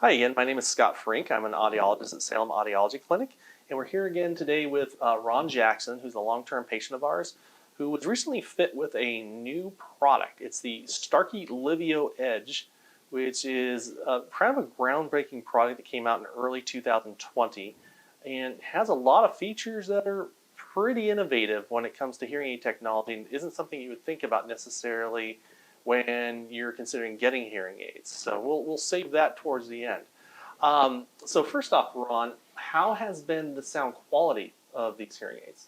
Hi again, my name is Scott Frink. I'm an audiologist at Salem Audiology Clinic, and we're here again today with Ron Jackson, who's a long-term patient of ours, who was recently fit with a new product. It's the Starkey Livio Edge, which is kind of a groundbreaking product that came out in early 2020 and has a lot of features that are pretty innovative when it comes to hearing aid technology and isn't something you would think about necessarily when you're considering getting hearing aids. So we'll save that towards the end. So first off, Ron, how has been the sound quality of these hearing aids?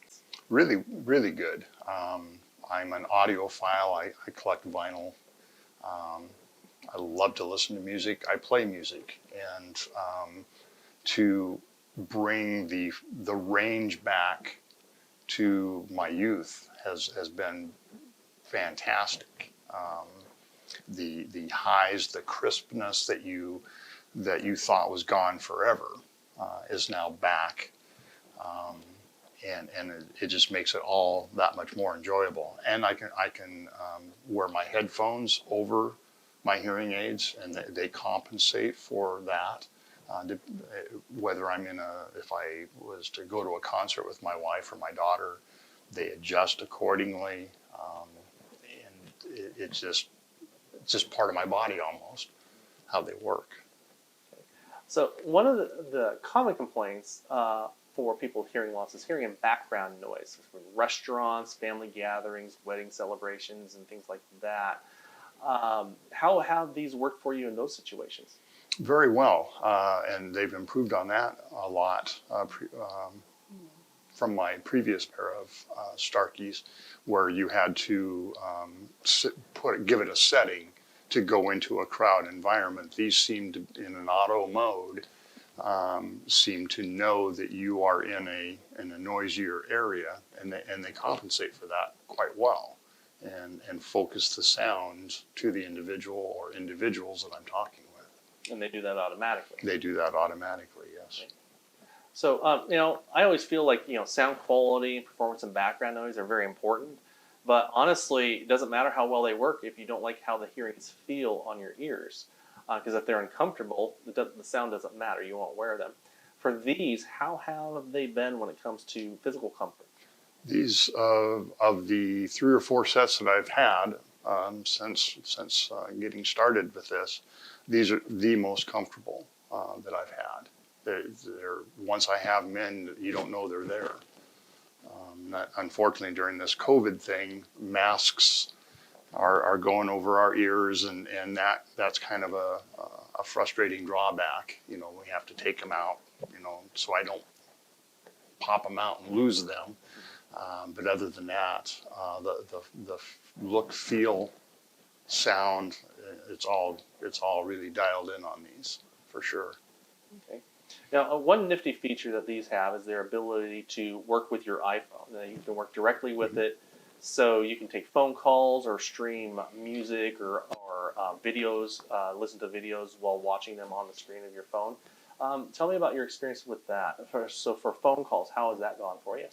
Really, really good. I'm an audiophile. I collect vinyl. I love to listen to music. I play music, and to bring the range back to my youth has been fantastic. The highs, the crispness that you thought was gone forever is now back, and it just makes it all that much more enjoyable. And I can wear my headphones over my hearing aids, and they compensate for that. Whether if I was to go to a concert with my wife or my daughter, they adjust accordingly. And it's just part of my body almost, how they work. So one of the common complaints for people with hearing loss is hearing in background noise from restaurants, family gatherings, wedding celebrations, and things like that. How have these worked for you in those situations? Very well, and they've improved on that a lot from my previous pair of Starkeys, where you had to give it a setting to go into a crowd environment. These seem to, in an auto mode, seem to know that you are in a noisier area, and they compensate for that quite well, and focus the sound to the individual or individuals that I'm talking with. And they do that automatically. They do that automatically, yes. Okay. So, I always feel like, sound quality, performance, and background noise are very important. But honestly, it doesn't matter how well they work if you don't like how the hearings feel on your ears. Because if they're uncomfortable, the sound doesn't matter. You won't wear them. For these, how have they been when it comes to physical comfort? These, of the 3 or 4 sets that I've had since getting started with this, these are the most comfortable that I've had. They're once I have them in, you don't know they're there. Unfortunately, during this COVID thing, masks are going over our ears, and that's kind of a frustrating drawback. We have to take them out, so I don't pop them out and lose them. But other than that, the look, feel, sound, it's all really dialed in on these for sure. Okay. Now, one nifty feature that these have is their ability to work with your iPhone. You can work directly with it, so you can take phone calls or stream music or videos, listen to videos while watching them on the screen of your phone. Tell me about your experience with that. So for phone calls, how has that gone for you?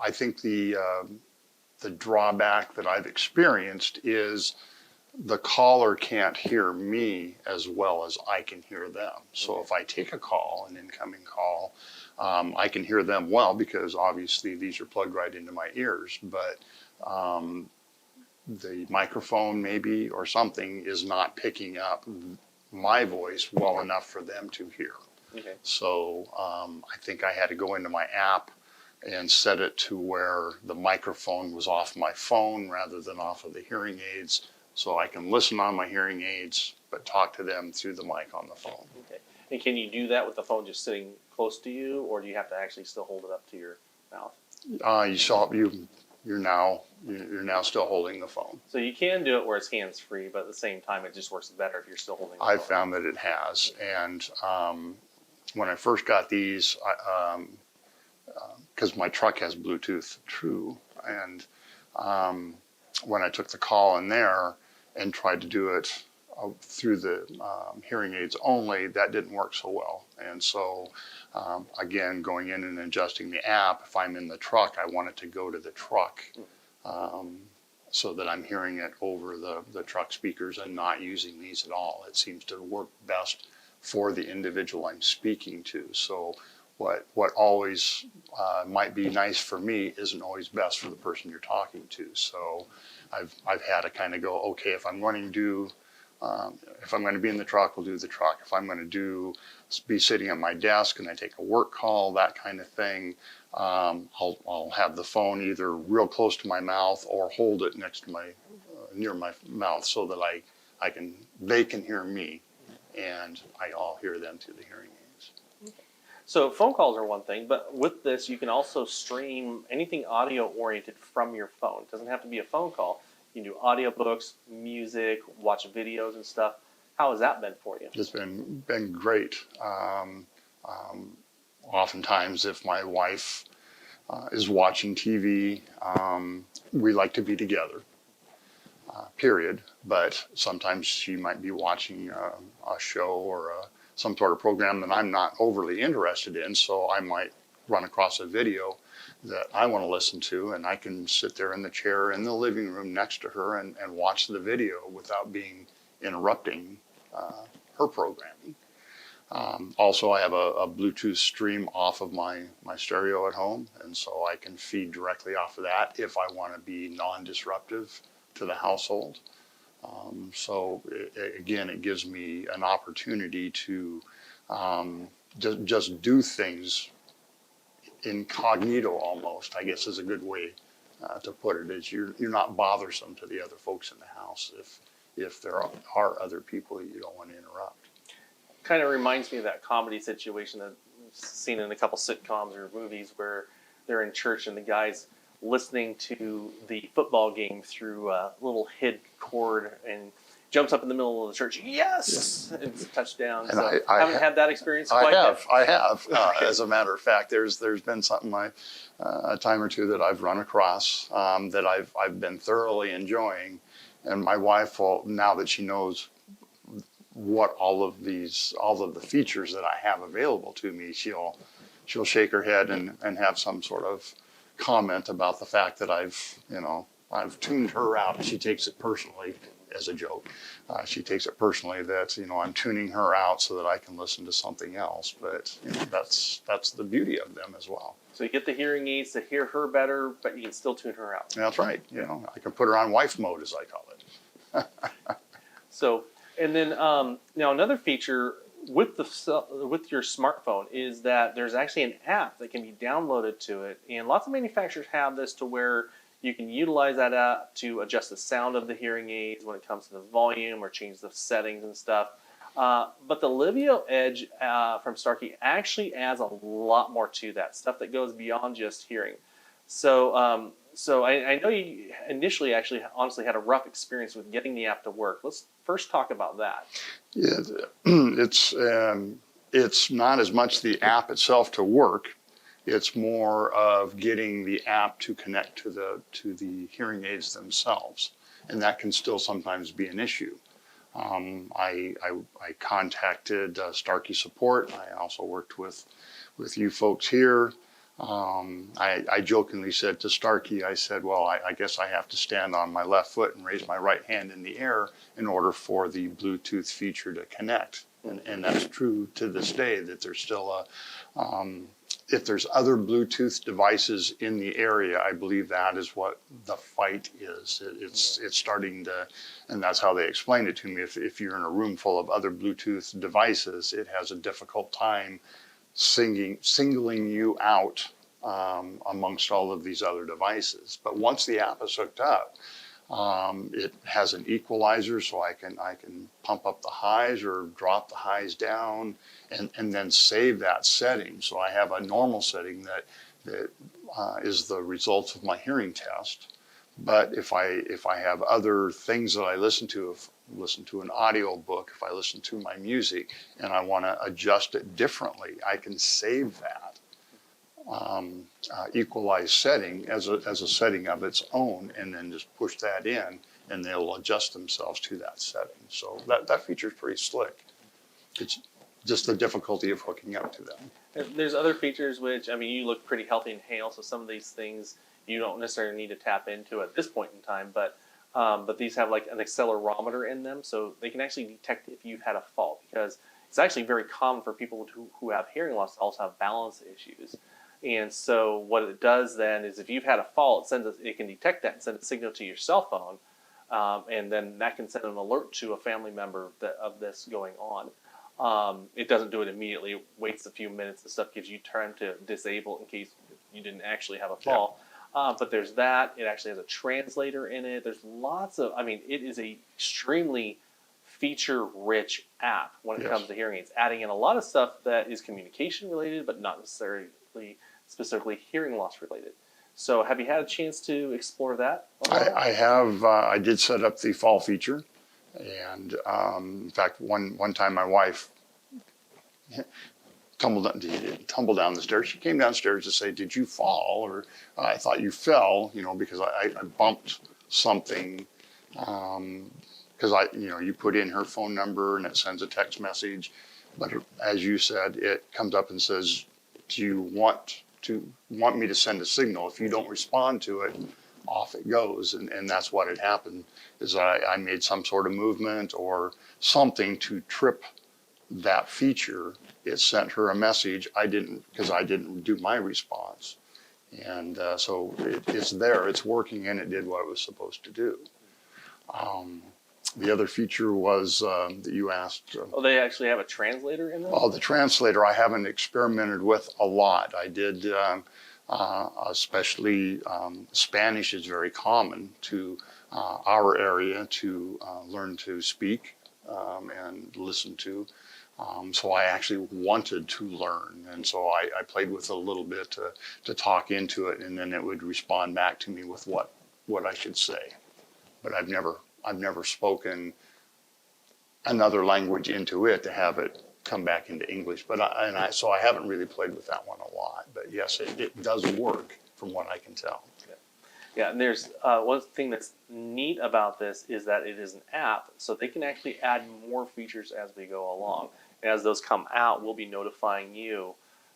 I think the drawback that I've experienced is the caller can't hear me as well as I can hear them. So if I take a call, an incoming call, I can hear them well because obviously these are plugged right into my ears, but the microphone maybe or something is not picking up my voice well enough for them to hear. Okay. So I think I had to go into my app and set it to where the microphone was off my phone rather than off of the hearing aids, so I can listen on my hearing aids, but talk to them through the mic on the phone. Okay. And can you do that with the phone just sitting close to you, or do you have to actually still hold it up to your mouth? You're now still holding the phone. So you can do it where it's hands-free, but at the same time, it just works better if you're still holding the phone. I've found that it has, and when I first got these, because my truck has Bluetooth True, and when I took the call in there and tried to do it through the hearing aids only, that didn't work so well. And so, again, going in and adjusting the app, if I'm in the truck, I want it to go to the truck so that I'm hearing it over the truck speakers and not using these at all. It seems to work best for the individual I'm speaking to. So what always might be nice for me isn't always best for the person you're talking to. So I've had to kind of go, okay, if I'm going to be in the truck, we'll do the truck. If I'm going to be sitting at my desk and I take a work call, that kind of thing, I'll have the phone either real close to my mouth or hold it next to near my mouth so that they can hear me and I'll hear them through the hearing aids. So phone calls are one thing, but with this, you can also stream anything audio oriented from your phone. It doesn't have to be a phone call. You can do audiobooks, music, watch videos and stuff. How has that been for you? It's been great. Oftentimes, if my wife is watching TV, we like to be together, period. But sometimes she might be watching a show or some sort of program that I'm not overly interested in, so I might run across a video that I want to listen to, and I can sit there in the chair in the living room next to her and watch the video without interrupting her programming. Also, I have a Bluetooth stream off of my stereo at home, and so I can feed directly off of that if I want to be non-disruptive to the household. So again, it gives me an opportunity to just do things incognito almost, I guess is a good way to put it. Is you're not bothersome to the other folks in the house if there are other people that you don't want to interrupt. Kind of reminds me of that comedy situation that I've seen in a couple sitcoms or movies where they're in church and the guy's listening to the football game through a little hid cord and jumps up in the middle of the church. Yes, it's a touchdown. And so I haven't had that experience quite yet. I have. As a matter of fact, there's been something a time or two that I've run across that I've been thoroughly enjoying, and my wife will, now that she knows what all of the features that I have available to me, she'll shake her head and have some sort of comment about the fact that I've tuned her out. She takes it personally as a joke. She takes it personally that I'm tuning her out so that I can listen to something else. But that's the beauty of them as well. So you get the hearing aids to hear her better, but you can still tune her out. That's right. I can put her on wife mode, as I call it. So, and then now another feature with your smartphone is that there's actually an app that can be downloaded to it, and lots of manufacturers have this to where you can utilize that app to adjust the sound of the hearing aids when it comes to the volume or change the settings and stuff. But the Livio Edge from Starkey actually adds a lot more to that stuff that goes beyond just hearing. So I know you initially actually honestly had a rough experience with getting the app to work. Let's first talk about that. Yeah, it's not as much the app itself to work. It's more of getting the app to connect to the hearing aids themselves, and that can still sometimes be an issue. I contacted Starkey support. I also worked with you folks here. I jokingly said to Starkey, I said, well, I guess I have to stand on my left foot and raise my right hand in the air in order for the Bluetooth feature to connect. And that's true to this day, that there's still if there's other Bluetooth devices in the area, I believe that is what the fight is. It's starting to, and that's how they explained it to me. If you're in a room full of other Bluetooth devices, it has a difficult time singling you out amongst all of these other devices. But once the app is hooked up, it has an equalizer, so I can pump up the highs or drop the highs down, and then save that setting. So I have a normal setting that is the results of my hearing test. But if I have other things that I listen to an audio book, if I listen to my music and I want to adjust it differently, I can save that equalized setting as a setting of its own, and then just push that in, and they'll adjust themselves to that setting. So that feature is pretty slick. It's just the difficulty of hooking up to them. There's other features which, I mean, you look pretty healthy and hale, so some of these things, you don't necessarily need to tap into at this point in time, but these have like an accelerometer in them, so they can actually detect if you've had a fall, because it's actually very common for people who have hearing loss to also have balance issues. And so what it does then is if you've had a fall, it can detect that and send a signal to your cell phone, and then that can send an alert to a family member of this going on. It doesn't do it immediately. It waits a few minutes and stuff, gives you time to disable in case you didn't actually have a fall. But there's that. It actually has a translator in it. There's lots of, it is a extremely feature-rich app when it comes to hearing aids, adding in a lot of stuff that is communication related, but not necessarily specifically hearing loss related. So have you had a chance to explore that? I have. I did set up the fall feature, and in fact, one time my wife tumbled down the stairs. She came downstairs to say, "Did you fall?" Or I thought you fell, because I bumped something. Because you put in her phone number and it sends a text message, but as you said, it comes up and says, "Do you want me to send a signal? If you don't respond to it, off it goes." And that's what had happened, is I made some sort of movement or something to trip that feature. It sent her a message. Because I didn't do my response. And so it's there, it's working, and it did what it was supposed to do. The other feature was that you asked. They actually have a translator in them? Oh, the translator I haven't experimented with a lot. I did, especially Spanish is very common to our area to learn to speak and listen to. So I actually wanted to learn, and so I played with it a little bit to talk into it, and then it would respond back to me with what I should say. But I've never spoken another language into it to have it come back into English. So I haven't really played with that one a lot. But yes, it does work from what I can tell. Yeah, and there's one thing that's neat about this is that it is an app, so they can actually add more features as we go along. And as those come out, we'll be notifying you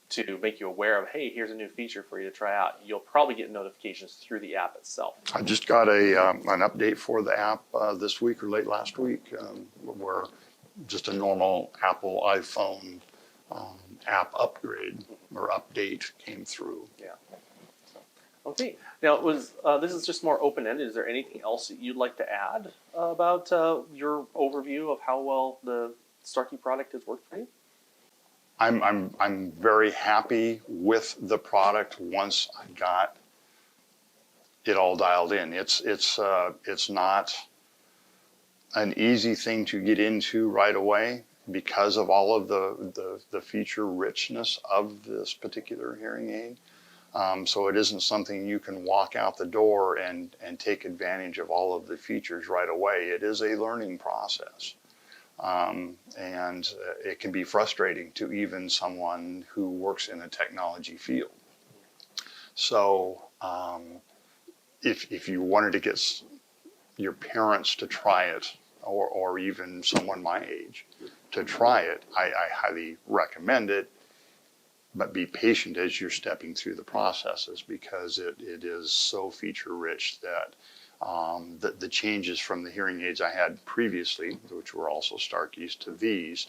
to make you aware of, hey, here's a new feature for you to try out. You'll probably get notifications through the app itself. I just got an update for the app this week or late last week, where just a normal Apple iPhone app upgrade or update came through. Yeah. Okay. Now, this is just more open-ended. Is there anything else that you'd like to add about your overview of how well the Starkey product has worked for you? I'm very happy with the product once I got it all dialed in. It's not an easy thing to get into right away because of all of the feature richness of this particular hearing aid. So it isn't something you can walk out the door and take advantage of all of the features right away. It is a learning process. And it can be frustrating to even someone who works in a technology field. So if you wanted to get your parents to try it, or even someone my age to try it, I highly recommend it. But be patient as you're stepping through the processes, because it is so feature rich that the changes from the hearing aids I had previously, which were also Starkeys, to these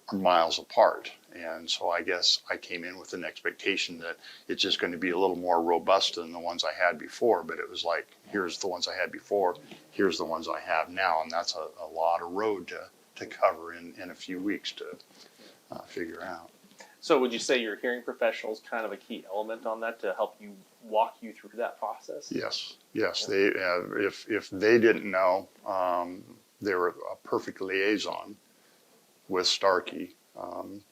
are miles apart. And so I guess I came in with an expectation that it's just going to be a little more robust than the ones I had before. But it was like, here's the ones I had before, here's the ones I have now. And that's a lot of road to cover in a few weeks to figure out. So would you say your hearing professional is kind of a key element on that to help you walk you through that process? Yes. They if they didn't know, they were a perfect liaison with Starkey,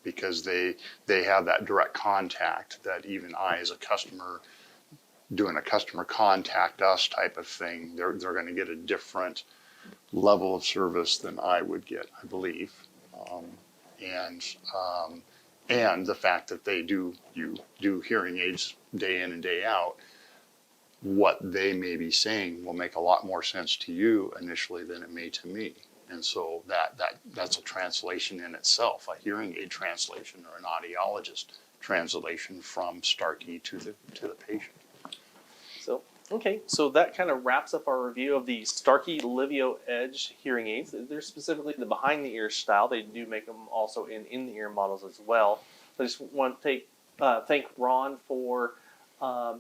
because they have that direct contact that even I, as a customer, doing a customer contact us type of thing, they're going to get a different level of service than I would get, I believe, and the fact that you do hearing aids day in and day out, what they may be saying will make a lot more sense to you initially than it may to me. And so that's a translation in itself, a hearing aid translation or an audiologist translation from Starkey to the patient. Okay, so that kind of wraps up our review of the Starkey Livio Edge hearing aids. They're specifically the behind the ear style. They do make them also in the ear models as well. I just want to thank Ron for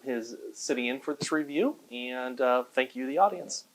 his sitting in for this review, and thank you, the audience.